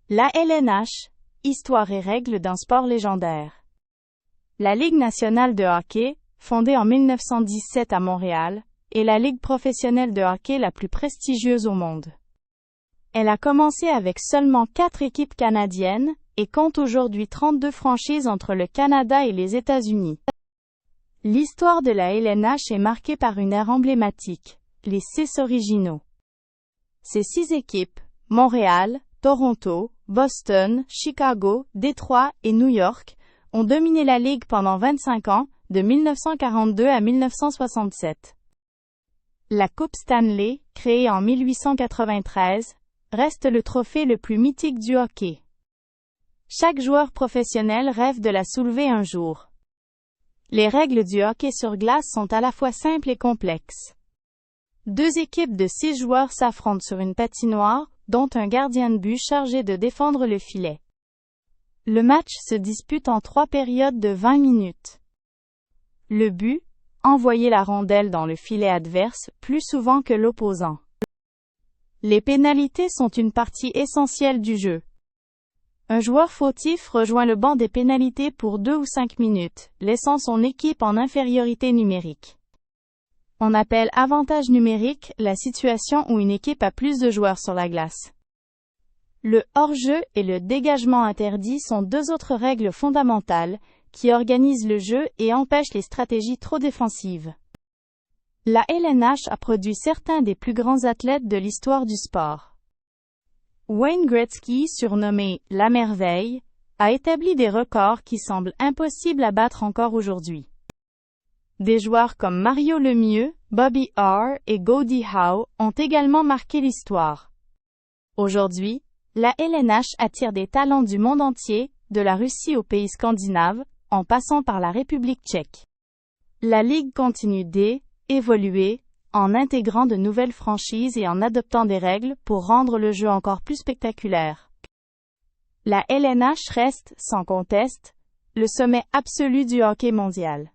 La LNH, histoire et règles d'un sport légendaire. La Ligue nationale de hockey, fondée en 1917 à Montréal, est la ligue professionnelle de hockey la plus prestigieuse au monde. Elle a commencé avec seulement 4 équipes canadiennes, et compte aujourd'hui 32 franchises entre le Canada et les États-Unis. L'histoire de la LNH est marquée par une ère emblématique, les 6 originaux. Ces 6 équipes, Montréal, Toronto, Boston, Chicago, Détroit et New York, ont dominé la Ligue pendant 25 ans, de 1942 à 1967. La Coupe Stanley, créée en 1893, reste le trophée le plus mythique du hockey. Chaque joueur professionnel rêve de la soulever un jour. Les règles du hockey sur glace sont à la fois simples et complexes. 2 équipes de 6 joueurs s'affrontent sur une patinoire, dont un gardien de but chargé de défendre le filet. Le match se dispute en 3 périodes de 20 minutes. Le but, envoyer la rondelle dans le filet adverse plus souvent que l'opposant. Les pénalités sont une partie essentielle du jeu. Un joueur fautif rejoint le banc des pénalités pour 2 ou 5 minutes, laissant son équipe en infériorité numérique. On appelle avantage numérique la situation où une équipe a plus de joueurs sur la glace. Le hors-jeu et le dégagement interdit sont 2 autres règles fondamentales qui organisent le jeu et empêchent les stratégies trop défensives. La LNH a produit certains des plus grands athlètes de l'histoire du sport. Wayne Gretzky, surnommé « La Merveille », a établi des records qui semblent impossibles à battre encore aujourd'hui. Des joueurs comme Mario Lemieux, Bobby Orr et Gordie Howe ont également marqué l'histoire. Aujourd'hui, la LNH attire des talents du monde entier, de la Russie aux pays scandinaves, en passant par la République tchèque. La Ligue continue d'évoluer, en intégrant de nouvelles franchises et en adoptant des règles pour rendre le jeu encore plus spectaculaire. La LNH reste, sans conteste, le sommet absolu du hockey mondial.